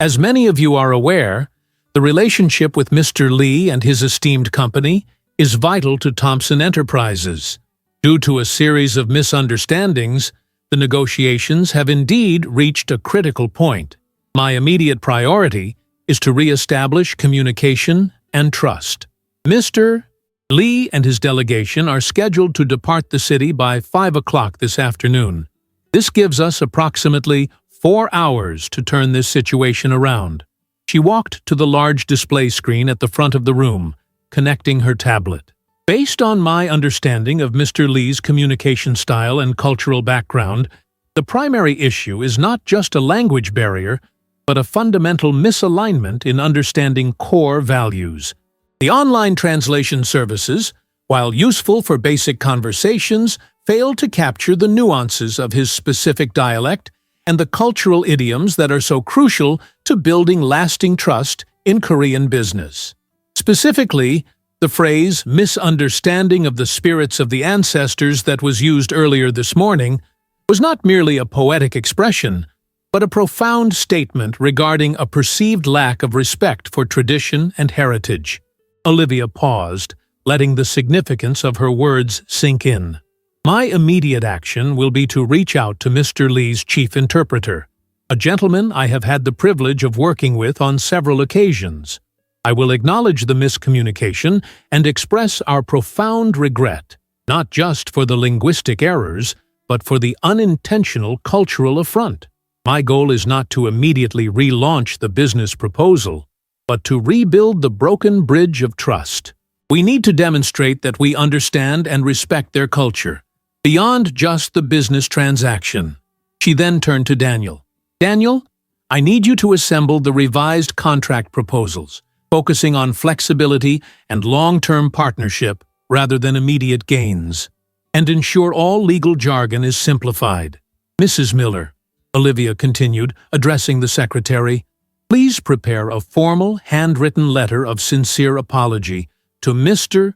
"As many of you are aware, the relationship with Mr. Lee and his esteemed company is vital to Thompson Enterprises. Due to a series of misunderstandings, the negotiations have indeed reached a critical point. My immediate priority is to re-establish communication and trust. Mr. Lee and his delegation are scheduled to depart the city by 5 o'clock this afternoon. This gives us approximately 4 hours to turn this situation around." She walked to the large display screen at the front of the room, connecting her tablet. "Based on my understanding of Mr. Lee's communication style and cultural background, the primary issue is not just a language barrier, but a fundamental misalignment in understanding core values. The online translation services, while useful for basic conversations, fail to capture the nuances of his specific dialect and the cultural idioms that are so crucial to building lasting trust in Korean business. Specifically, The phrase, misunderstanding of the spirits of the ancestors that was used earlier this morning, was not merely a poetic expression, but a profound statement regarding a perceived lack of respect for tradition and heritage. Olivia paused, letting the significance of her words sink in. My immediate action will be to reach out to Mr. Lee's chief interpreter, a gentleman I have had the privilege of working with on several occasions. I will acknowledge the miscommunication and express our profound regret, not just for the linguistic errors, but for the unintentional cultural affront. My goal is not to immediately relaunch the business proposal, but to rebuild the broken bridge of trust. We need to demonstrate that we understand and respect their culture, beyond just the business transaction. She then turned to Daniel. Daniel, I need you to assemble the revised contract proposals, focusing on flexibility and long-term partnership rather than immediate gains, and ensure all legal jargon is simplified. Mrs. Miller, Olivia continued, addressing the secretary, please prepare a formal, handwritten letter of sincere apology to Mr.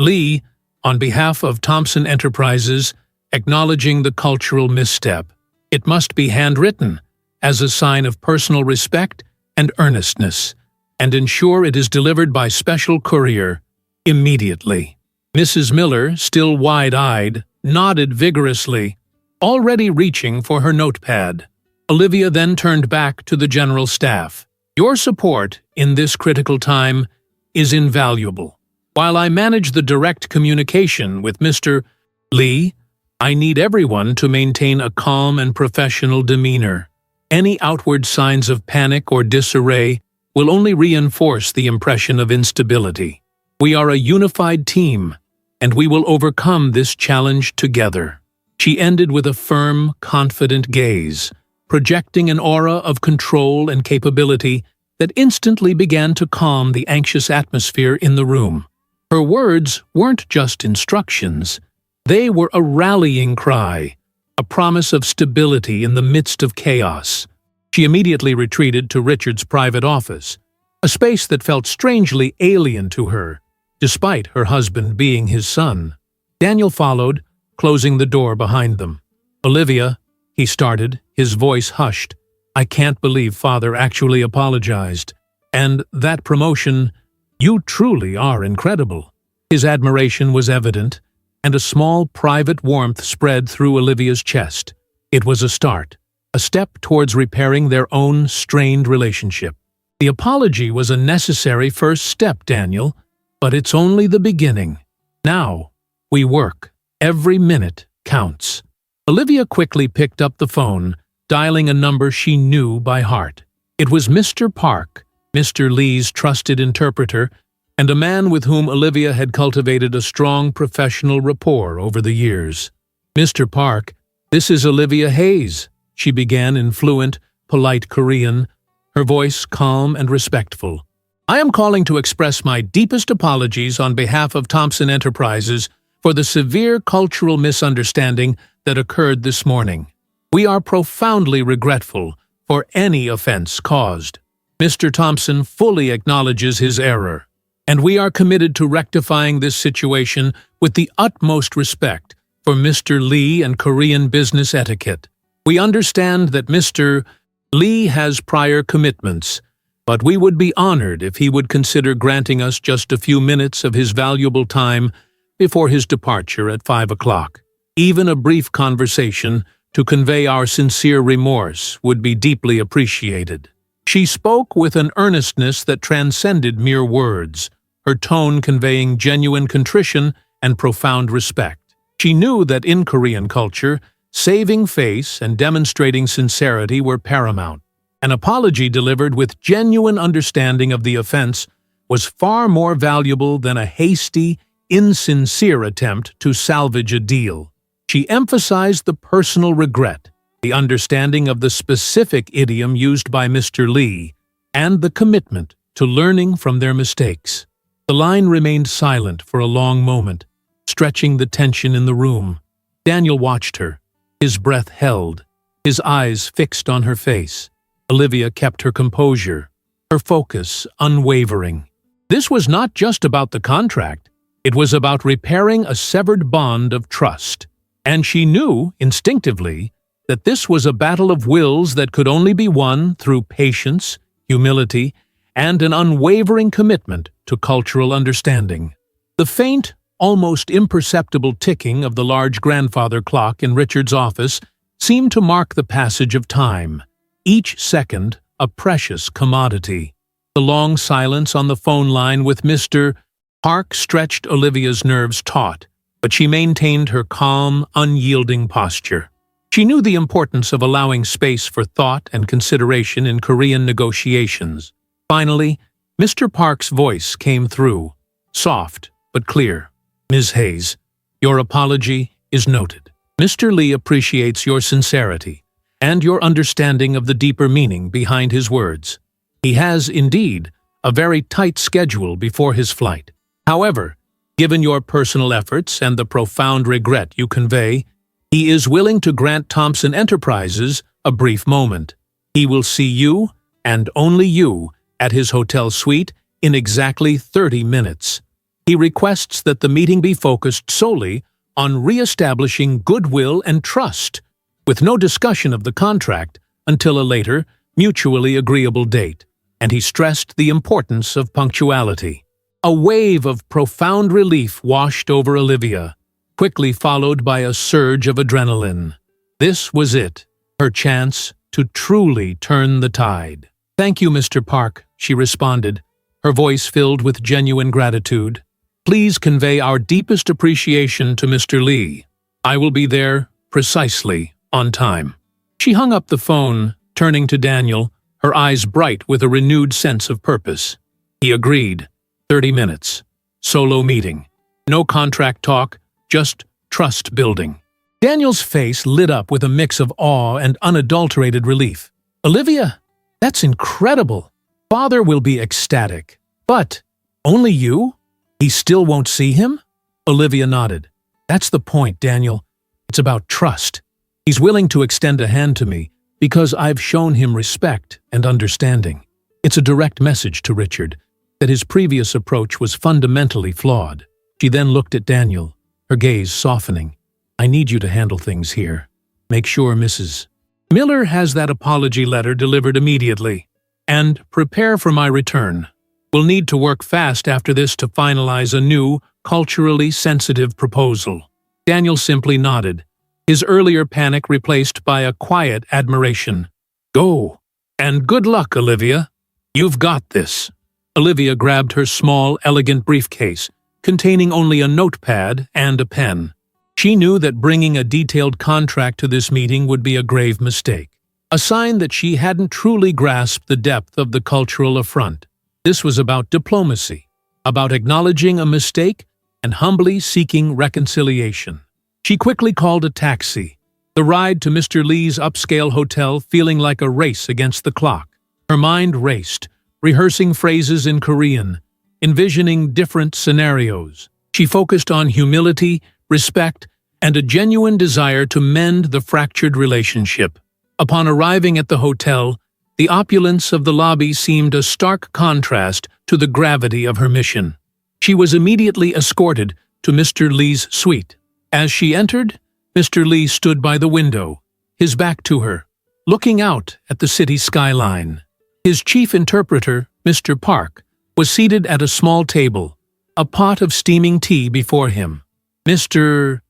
Lee on behalf of Thompson Enterprises, acknowledging the cultural misstep. It must be handwritten, as a sign of personal respect and earnestness, and ensure it is delivered by special courier immediately. Mrs. Miller, still wide-eyed, nodded vigorously, already reaching for her notepad. Olivia then turned back to the general staff. Your support in this critical time is invaluable. While I manage the direct communication with Mr. Lee, I need everyone to maintain a calm and professional demeanor. Any outward signs of panic or disarray will only reinforce the impression of instability. We are a unified team, and we will overcome this challenge together. She ended with a firm, confident gaze, projecting an aura of control and capability that instantly began to calm the anxious atmosphere in the room. Her words weren't just instructions. They were a rallying cry, a promise of stability in the midst of chaos. She immediately retreated to Richard's private office, a space that felt strangely alien to her, despite her husband being his son. Daniel followed, closing the door behind them. Olivia, he started, his voice hushed. I can't believe Father actually apologized. And that promotion, you truly are incredible. His admiration was evident, and a small private warmth spread through Olivia's chest. It was a start, a step towards repairing their own strained relationship. The apology was a necessary first step, Daniel, but it's only the beginning. Now, we work. Every minute counts. Olivia quickly picked up the phone, dialing a number she knew by heart. It was Mr. Park, Mr. Lee's trusted interpreter, and a man with whom Olivia had cultivated a strong professional rapport over the years. Mr. Park, this is Olivia Hayes, she began in fluent, polite Korean, her voice calm and respectful. I am calling to express my deepest apologies on behalf of Thompson Enterprises for the severe cultural misunderstanding that occurred this morning. We are profoundly regretful for any offense caused. Mr. Thompson fully acknowledges his error, and we are committed to rectifying this situation with the utmost respect for Mr. Lee and Korean business etiquette. We understand that Mr. Lee has prior commitments, but we would be honored if he would consider granting us just a few minutes of his valuable time before his departure at 5 o'clock. Even a brief conversation to convey our sincere remorse would be deeply appreciated. She spoke with an earnestness that transcended mere words, her tone conveying genuine contrition and profound respect. She knew that in Korean culture, saving face and demonstrating sincerity were paramount. An apology delivered with genuine understanding of the offense was far more valuable than a hasty, insincere attempt to salvage a deal. She emphasized the personal regret, the understanding of the specific idiom used by Mr. Lee, and the commitment to learning from their mistakes. The line remained silent for a long moment, stretching the tension in the room. Daniel watched her, his breath held, his eyes fixed on her face. Olivia kept her composure, her focus unwavering. This was not just about the contract. It was about repairing a severed bond of trust. And she knew, instinctively, that this was a battle of wills that could only be won through patience, humility, and an unwavering commitment to cultural understanding. The faint, almost imperceptible ticking of the large grandfather clock in Richard's office seemed to mark the passage of time, each second a precious commodity. The long silence on the phone line with Mr. Park stretched Olivia's nerves taut, but she maintained her calm, unyielding posture. She knew the importance of allowing space for thought and consideration in Korean negotiations. Finally, Mr. Park's voice came through, soft but clear. "Ms. Hayes, your apology is noted. Mr. Lee appreciates your sincerity and your understanding of the deeper meaning behind his words. He has, indeed, a very tight schedule before his flight. However, given your personal efforts and the profound regret you convey, he is willing to grant Thompson Enterprises a brief moment. He will see you, and only you, at his hotel suite in exactly 30 minutes. He requests that the meeting be focused solely on re-establishing goodwill and trust, with no discussion of the contract until a later, mutually agreeable date, and he stressed the importance of punctuality." A wave of profound relief washed over Olivia, quickly followed by a surge of adrenaline. This was it, her chance to truly turn the tide. "Thank you, Mr. Park," she responded, her voice filled with genuine gratitude. "Please convey our deepest appreciation to Mr. Lee. I will be there precisely on time." She hung up the phone, turning to Daniel, her eyes bright with a renewed sense of purpose. He agreed. 30 minutes. Solo meeting. No contract talk, just trust building. Daniel's face lit up with a mix of awe and unadulterated relief. "Olivia, that's incredible. Father will be ecstatic. But, only you? He still won't see him?" Olivia nodded. "That's the point, Daniel. It's about trust. He's willing to extend a hand to me because I've shown him respect and understanding. It's a direct message to Richard that his previous approach was fundamentally flawed." She then looked at Daniel, her gaze softening. "I need you to handle things here. Make sure Mrs. Miller has that apology letter delivered immediately. And prepare for my return. We'll need to work fast after this to finalize a new, culturally sensitive proposal." Daniel simply nodded, his earlier panic replaced by a quiet admiration. "Go, and good luck, Olivia. You've got this." Olivia grabbed her small, elegant briefcase, containing only a notepad and a pen. She knew that bringing a detailed contract to this meeting would be a grave mistake, a sign that she hadn't truly grasped the depth of the cultural affront. This was about diplomacy, about acknowledging a mistake and humbly seeking reconciliation. She quickly called a taxi, the ride to Mr. Lee's upscale hotel feeling like a race against the clock. Her mind raced, rehearsing phrases in Korean, envisioning different scenarios. She focused on humility, respect, and a genuine desire to mend the fractured relationship. Upon arriving at the hotel, the opulence of the lobby seemed a stark contrast to the gravity of her mission. She was immediately escorted to Mr. Lee's suite. As she entered, Mr. Lee stood by the window, his back to her, looking out at the city skyline. His chief interpreter, Mr. Park, was seated at a small table, a pot of steaming tea before him. Mr.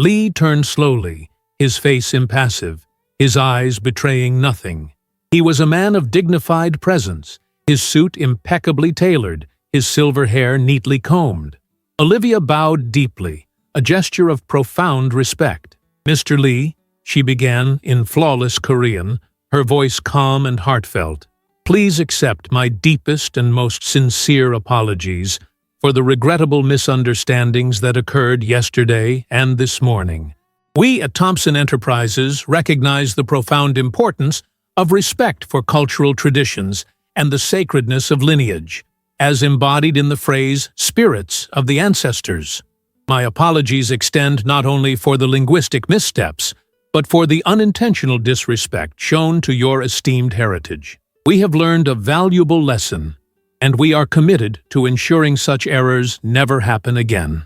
Lee turned slowly, his face impassive, his eyes betraying nothing. He was a man of dignified presence, his suit impeccably tailored, his silver hair neatly combed. Olivia bowed deeply, a gesture of profound respect. "Mr. Lee," she began in flawless Korean, her voice calm and heartfelt, "please accept my deepest and most sincere apologies for the regrettable misunderstandings that occurred yesterday and this morning. We at Thompson Enterprises recognize the profound importance of respect for cultural traditions and the sacredness of lineage, as embodied in the phrase spirits of the ancestors. My apologies extend not only for the linguistic missteps, but for the unintentional disrespect shown to your esteemed heritage. We have learned a valuable lesson. and we are committed to ensuring such errors never happen again."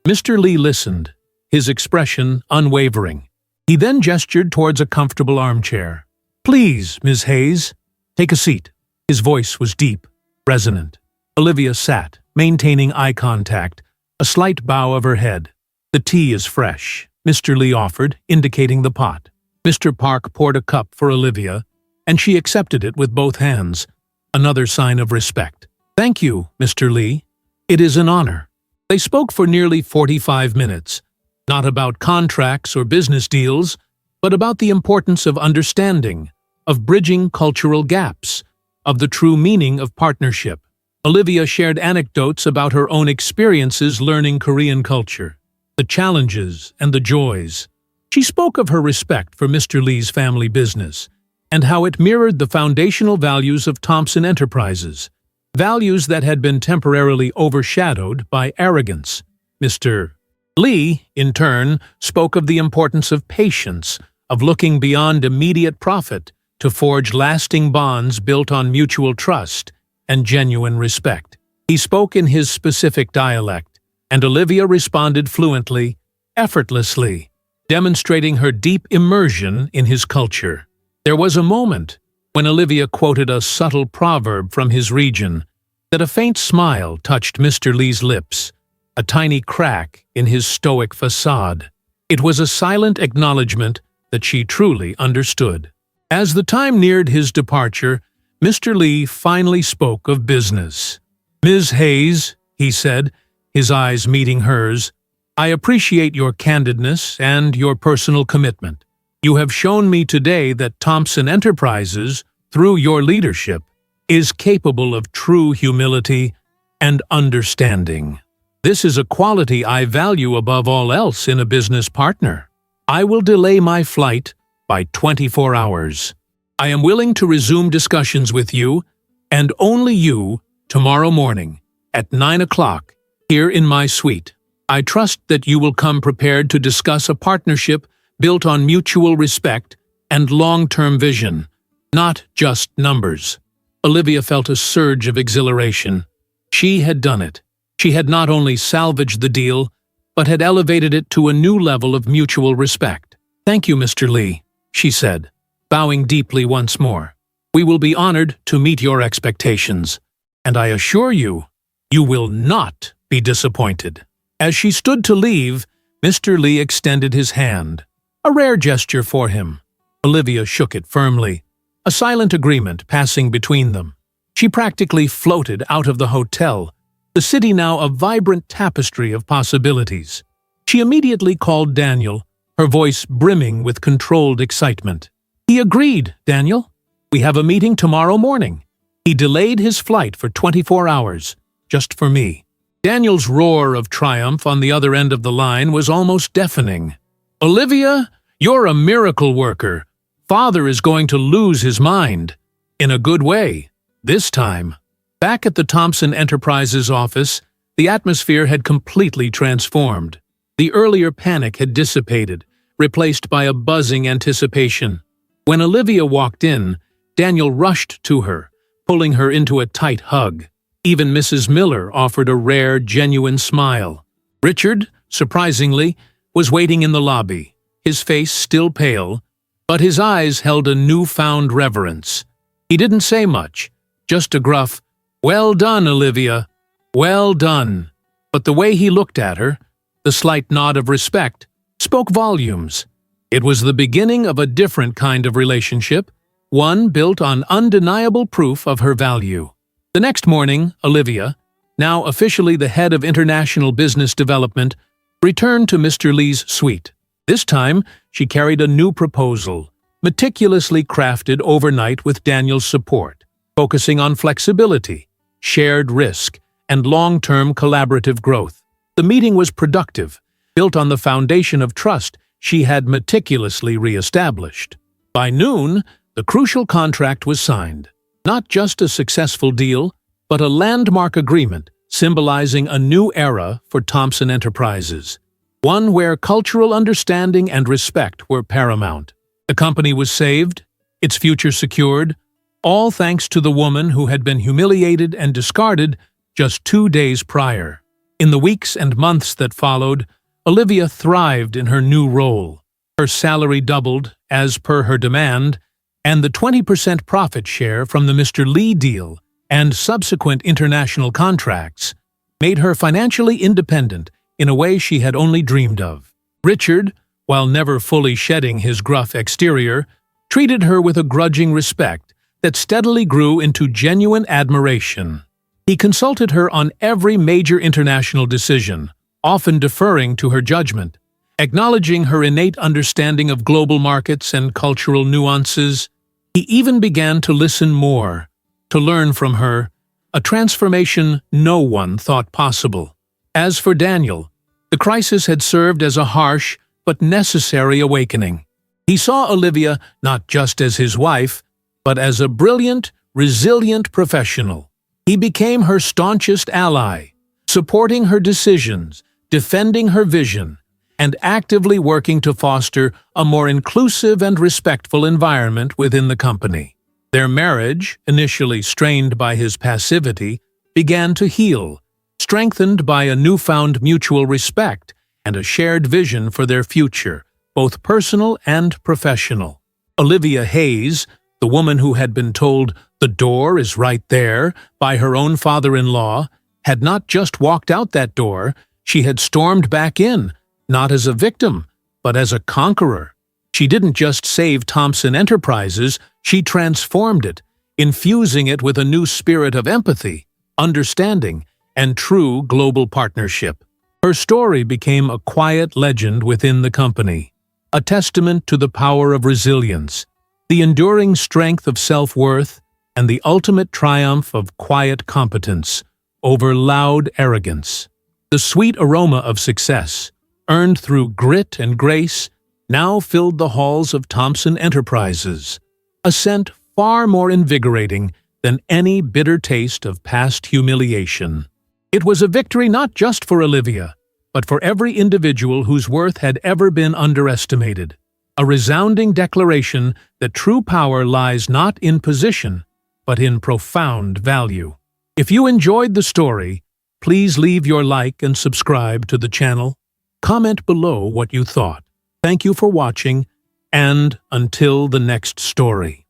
Mr. Lee listened, his expression unwavering. He then gestured towards a comfortable armchair. "Please, Ms. Hayes, take a seat." His voice was deep, resonant. Olivia sat, maintaining eye contact, a slight bow of her head. "The tea is fresh," Mr. Lee offered, indicating the pot. Mr. Park poured a cup for Olivia, and she accepted it with both hands, another sign of respect. "Thank you, Mr. Lee. It is an honor." They spoke for nearly 45 minutes, not about contracts or business deals, but about the importance of understanding, of bridging cultural gaps, of the true meaning of partnership. Olivia shared anecdotes about her own experiences learning Korean culture, the challenges and the joys. She spoke of her respect for Mr. Lee's family business and how it mirrored the foundational values of Thompson Enterprises, values that had been temporarily overshadowed by arrogance. Mr. Lee, in turn, spoke of the importance of patience, of looking beyond immediate profit to forge lasting bonds built on mutual trust and genuine respect. He spoke in his specific dialect, and Olivia responded fluently, effortlessly, demonstrating her deep immersion in his culture. There was a moment when Olivia quoted a subtle proverb from his region that a faint smile touched Mr. Lee's lips, a tiny crack in his stoic facade. It was a silent acknowledgement that she truly understood. As the time neared his departure, Mr. Lee finally spoke of business. "Ms. Hayes," he said, his eyes meeting hers, "I appreciate your candidness and your personal commitment. You have shown me today that Thompson Enterprises, through your leadership, is capable of true humility and understanding. This is a quality I value above all else in a business partner. I will delay my flight by 24 hours. I am willing to resume discussions with you, and only you, tomorrow morning, at 9 o'clock, here in my suite. I trust that you will come prepared to discuss a partnership built on mutual respect and long-term vision, not just numbers." Olivia felt a surge of exhilaration. She had done it. She had not only salvaged the deal, but had elevated it to a new level of mutual respect. "Thank you, Mr. Lee," she said, bowing deeply once more. "We will be honored to meet your expectations, and I assure you, you will not be disappointed." As she stood to leave, Mr. Lee extended his hand, a rare gesture for him. Olivia shook it firmly, a silent agreement passing between them. She practically floated out of the hotel, the city now a vibrant tapestry of possibilities. She immediately called Daniel, her voice brimming with controlled excitement. "He agreed, Daniel. We have a meeting tomorrow morning. He delayed his flight for 24 hours, just for me." Daniel's roar of triumph on the other end of the line was almost deafening. "Olivia, you're a miracle worker. Father is going to lose his mind. In a good way. This time." Back at the Thompson Enterprises office, the atmosphere had completely transformed. The earlier panic had dissipated, replaced by a buzzing anticipation. When Olivia walked in, Daniel rushed to her, pulling her into a tight hug. Even Mrs. Miller offered a rare, genuine smile. Richard, surprisingly, was waiting in the lobby, his face still pale, but his eyes held a newfound reverence. He didn't say much, just a gruff, "Well done, Olivia. Well done." But the way he looked at her, the slight nod of respect, spoke volumes. It was the beginning of a different kind of relationship, one built on undeniable proof of her value. The next morning, Olivia, now officially the head of international business development, returned to Mr. Lee's suite. This time, she carried a new proposal, meticulously crafted overnight with Daniel's support, focusing on flexibility, shared risk, and long-term collaborative growth. The meeting was productive, built on the foundation of trust she had meticulously re-established. By noon, the crucial contract was signed. Not just a successful deal, but a landmark agreement symbolizing a new era for Thompson Enterprises, one where cultural understanding and respect were paramount. The company was saved, its future secured, All thanks to the woman who had been humiliated and discarded just 2 days prior. In the weeks and months that followed, Olivia thrived in her new role. Her salary doubled, as per her demand, and the 20% profit share from the Mr. Lee deal and subsequent international contracts made her financially independent in a way she had only dreamed of. Richard, while never fully shedding his gruff exterior, treated her with a grudging respect that steadily grew into genuine admiration. He consulted her on every major international decision, often deferring to her judgment, acknowledging her innate understanding of global markets and cultural nuances. He even began to listen more, to learn from her, a transformation no one thought possible. As for Daniel, the crisis had served as a harsh but necessary awakening. He saw Olivia not just as his wife, but as a brilliant, resilient professional. He became her staunchest ally, supporting her decisions, defending her vision, and actively working to foster a more inclusive and respectful environment within the company. Their marriage, initially strained by his passivity, began to heal, strengthened by a newfound mutual respect and a shared vision for their future, both personal and professional. Olivia Hayes, the woman who had been told the door is right there by her own father-in-law, had not just walked out that door, she had stormed back in, not as a victim, but as a conqueror. She didn't just save Thompson Enterprises, she transformed it, infusing it with a new spirit of empathy, understanding, and true global partnership. Her story became a quiet legend within the company, a testament to the power of resilience, the enduring strength of self-worth, and the ultimate triumph of quiet competence over loud arrogance. The sweet aroma of success, earned through grit and grace, now filled the halls of Thompson Enterprises, a scent far more invigorating than any bitter taste of past humiliation. It was a victory not just for Olivia, but for every individual whose worth had ever been underestimated. A resounding declaration that true power lies not in position, but in profound value. If you enjoyed the story, please leave your like and subscribe to the channel. Comment below what you thought. Thank you for watching, and until the next story.